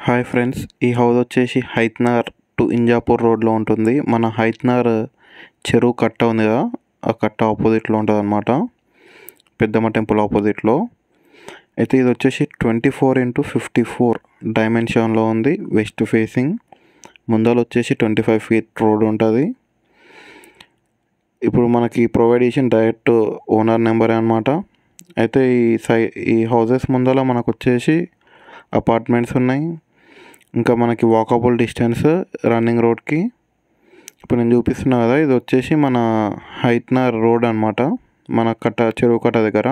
Hi friends, ఈ house వచ్చేసి Haithnar to Injapur రోడ్లో ఉంటుంది. మన హైత్నార్ చెరువు కట్ట ఉంది కదా, ఆ కట్ట ఆపోజిట్లో ఉంటుంది అనమాట, పెద్దమ్మ టెంపుల్ ఆపోజిట్లో. అయితే ఇది వచ్చేసి 24x54 డైమెన్షన్లో ఉంది. వెస్ట్ ఫేసింగ్, ముందర వచ్చేసి 25 feet రోడ్ ఉంటుంది. ఇప్పుడు మనకి ప్రొవైడ్ చేసిన డైరెక్ట్ ఓనర్ నెంబరే అనమాట. అయితే ఈ హౌసెస్ ముందర మనకు వచ్చేసి అపార్ట్మెంట్స్ ఉన్నాయి. ఇంకా మనకి వాకబుల్ డిస్టెన్స్ రన్నింగ్ రోడ్కి. ఇప్పుడు నేను చూపిస్తున్నా కదా, ఇది వచ్చేసి మన హైత్నార్ రోడ్ అనమాట, మన చెరువు కట్ట దగ్గర.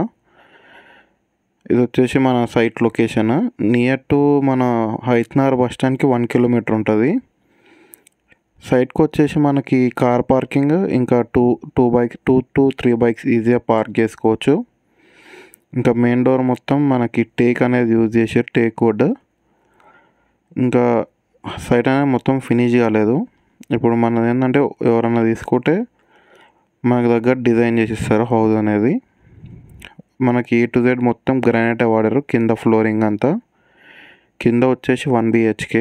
ఇది వచ్చేసి మన సైట్ లొకేషన్ నియర్ టు మన హైత్నార్ బస్ స్టాండ్కి 1 kilometer ఉంటుంది. సైట్కి వచ్చేసి మనకి కార్ పార్కింగ్, ఇంకా టూ టు త్రీ బైక్స్ ఈజీగా పార్క్ చేసుకోవచ్చు. ఇంకా మెయిన్ డోర్ మొత్తం మనకి టేక్ అనేది యూజ్ చేసారు, టేక్ వుడ్. ఇంకా సైట్ అనేది మొత్తం ఫినిష్ కాలేదు. ఇప్పుడు మనది ఏంటంటే, ఎవరన్నా తీసుకుంటే మనకు దగ్గర డిజైన్ చేసిస్తారు హౌస్ అనేది. మనకి A to Z మొత్తం గ్రానైటే వాడారు, కింద ఫ్లోరింగ్ అంతా. కింద వచ్చేసి 1 BHK,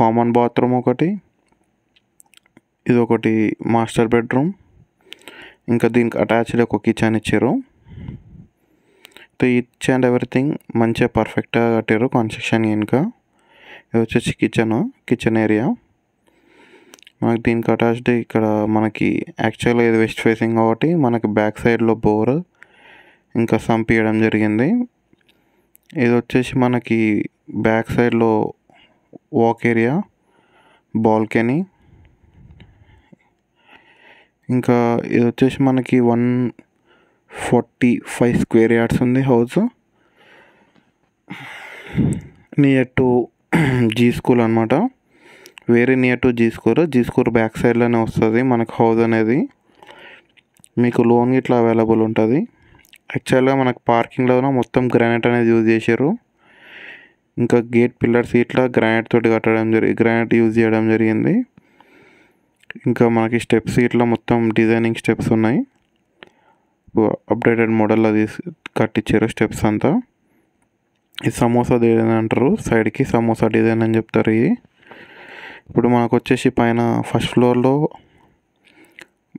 కామన్ బాత్రూమ్ ఒకటి, ఇది ఒకటి మాస్టర్ బెడ్రూమ్, ఇంకా దీనికి అటాచ్డ్ ఒక కిచెన్ ఇచ్చారు. ఈచ్ అండ్ ఎవ్రీథింగ్ మంచిగా పర్ఫెక్ట్గా కట్టారు కన్స్ట్రక్షన్. ఇంకా ఇది వచ్చేసి కిచెన్ ఏరియా. మనకి దీనికి అటాచ్డ్ ఇక్కడ మనకి యాక్చువల్గా ఇది వెస్ట్ ఫేసింగ్ కాబట్టి మనకి బ్యాక్ సైడ్లో బోర్ ఇంకా సంప్ ఇవ్వడం జరిగింది. ఇది వచ్చేసి మనకి బ్యాక్ సైడ్లో వాక్ ఏరియా, బాల్కనీ. ఇంకా ఇది వచ్చేసి మనకి 145 square yards ఉంది house. Near to G school అనమాట, very near to G school back సైడ్లోనే వస్తుంది మనకు హౌస్ అనేది. మీకు లోన్ ఇట్లా అవైలబుల్ ఉంటుంది. యాక్చువల్గా మనకు పార్కింగ్లో మొత్తం గ్రానైట్ అనేది యూజ్ చేశారు. ఇంకా గేట్ పిల్లర్స్ ఇట్లా గ్రానైట్ తోటి గ్రానైట్ యూజ్ చేయడం జరిగింది. ఇంకా మనకి స్టెప్స్ ఇట్లా మొత్తం డిజైనింగ్ స్టెప్స్ ఉన్నాయి, అప్డేటెడ్ మోడల్లో కట్టించారు స్టెప్స్ అంతా. ఇది సమోసా డిజైన్ అంటారు, సైడ్కి సమోసా డిజైన్ అని చెప్తారు ఇది. ఇప్పుడు మనకు వచ్చేసి పైన ఫస్ట్ ఫ్లోర్లో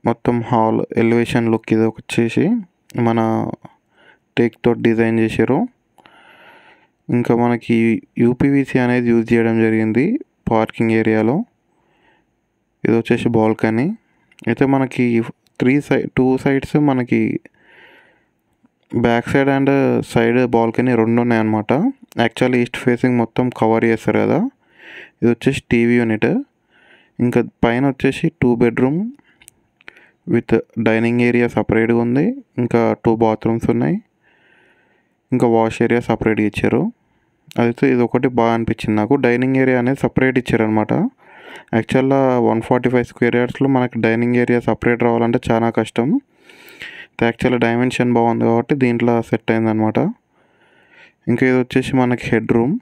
మొత్తం హాల్ ఎలివేషన్ లుక్ ఇది వచ్చేసి మన టేక్తో డిజైన్ చేశారు. ఇంకా మనకి UPVC అనేది యూజ్ చేయడం జరిగింది పార్కింగ్ ఏరియాలో. ఇది వచ్చేసి బాల్కనీ. అయితే మనకి 2 sides మనకి back side and side balcony 2 ఉన్నాయి అన్నమాట. యాక్చువల్లీ ఈస్ట్ ఫేసింగ్ మొత్తం కవర్ చేస్తారు కదా. ఇది వచ్చేసి టీవీ యూనిట్. ఇంకా పైన వచ్చేసి 2 bedroom విత్ డైనింగ్ ఏరియా సపరేట్గా ఉంది. ఇంకా 2 bathrooms ఉన్నాయి. ఇంకా వాష్ ఏరియా సపరేట్గా ఇచ్చారు. అయితే ఇది ఒకటి బాగా అనిపించింది నాకు, డైనింగ్ ఏరియా అనేది సపరేట్ ఇచ్చారు అనమాట. యాక్చువల్గా 145 square yardsలో మనకి డైనింగ్ ఏరియా సపరేట్ రావాలంటే చాలా కష్టం. యాక్చువల్గా డైమెన్షన్ బాగుంది కాబట్టి దీంట్లో సెట్ అయిందనమాట. ఇంకా ఇది వచ్చేసి మనకి హెడ్ రూమ్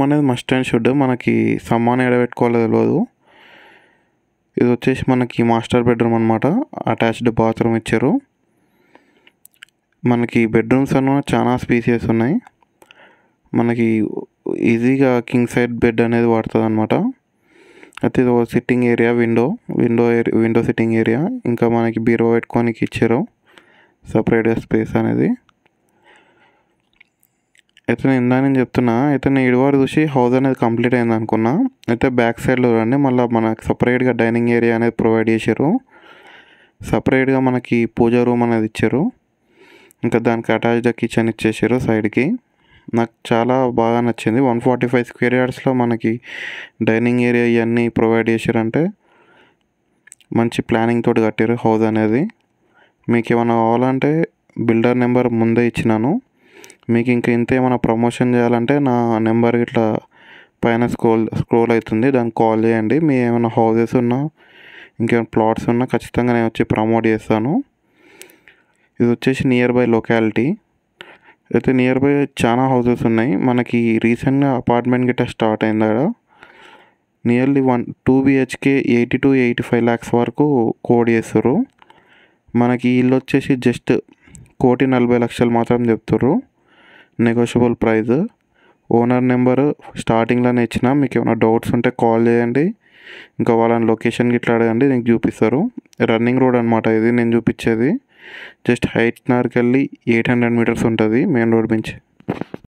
అనేది మస్ట్ అండ్ షుడ్. మనకి సమ్మాన్ ఎడబెట్టుకోవాలో తెలియదు. ఇది వచ్చేసి మనకి మాస్టర్ బెడ్రూమ్ అనమాట, అటాచ్డ్ బాత్రూమ్ ఇచ్చారు. మనకి బెడ్రూమ్స్ అన్న చాలా స్పీసియస్ ఉన్నాయి. మనకి ఈజీగా కింగ్ సైడ్ బెడ్ అనేది పడుతుంది అనమాట. అయితే ఇది sitting area, window sitting area. ఇంకా మనకి బీరువా పెట్టుకోనికి ఇచ్చారు సపరేట్గా స్పేస్ అనేది. అయితే నేను ఇందాక చెప్తున్నా, అయితే నేను ఇదివరకు చూసి హౌస్ అనేది కంప్లీట్ అయింది అనుకున్నా. అయితే బ్యాక్ సైడ్లో రండి, మళ్ళీ మనకి సపరేట్గా డైనింగ్ ఏరియా అనేది ప్రొవైడ్ చేశారు. సపరేట్గా మనకి పూజా రూమ్ అనేది ఇచ్చారు. ఇంకా దానికి అటాచ్డ్ కిచెన్ ఇచ్చేసారు సైడ్కి. నాకు చాలా బాగా నచ్చింది. 145 square yardsలో మనకి డైనింగ్ ఏరియా ఇవన్నీ ప్రొవైడ్ చేశారంటే మంచి ప్లానింగ్ తోటి కట్టారు హౌస్ అనేది. మీకు ఏమైనా కావాలంటే బిల్డర్ నెంబర్ ముందే ఇచ్చినాను. మీకు ఇంకా ఇంత ఏమైనా ప్రమోషన్ చేయాలంటే నా నెంబర్ ఇట్లా పైన స్క్రోల్ అవుతుంది, దానికి కాల్ చేయండి. మీ ఏమైనా హౌసెస్ ఉన్నా ఇంకేమైనా ప్లాట్స్ ఉన్నా ఖచ్చితంగా నేను వచ్చి ప్రమోట్ చేస్తాను. ఇది వచ్చేసి నియర్ బై లొకాలిటీ. అయితే నియర్ బై చాలా హౌసెస్ ఉన్నాయి. మనకి రీసెంట్గా అపార్ట్మెంట్ గిట్ట స్టార్ట్ అయింది అక్కడ. నియర్లీ 2 BHK 80 to 85 lakhs వరకు కోడ్ చేస్తారు. మనకి ఇల్లు వచ్చేసి జస్ట్ 1,40,00,000 మాత్రం చెప్తారు, నెగోషియబుల్ ప్రైస్. ఓనర్ నెంబరు స్టార్టింగ్లోనే ఇచ్చిన. మీకు ఏమైనా డౌట్స్ ఉంటే కాల్ చేయండి. ఇంకా వాళ్ళని లొకేషన్కి ఇట్లా అడగండి, నీకు చూపిస్తారు. రన్నింగ్ రోడ్ అనమాట ఇది నేను చూపించేది. జస్ట్ హైట్నర్కి వెళ్ళి 800 మీటర్స్ ఉంటుంది మెయిన్ రోడ్ నుంచి.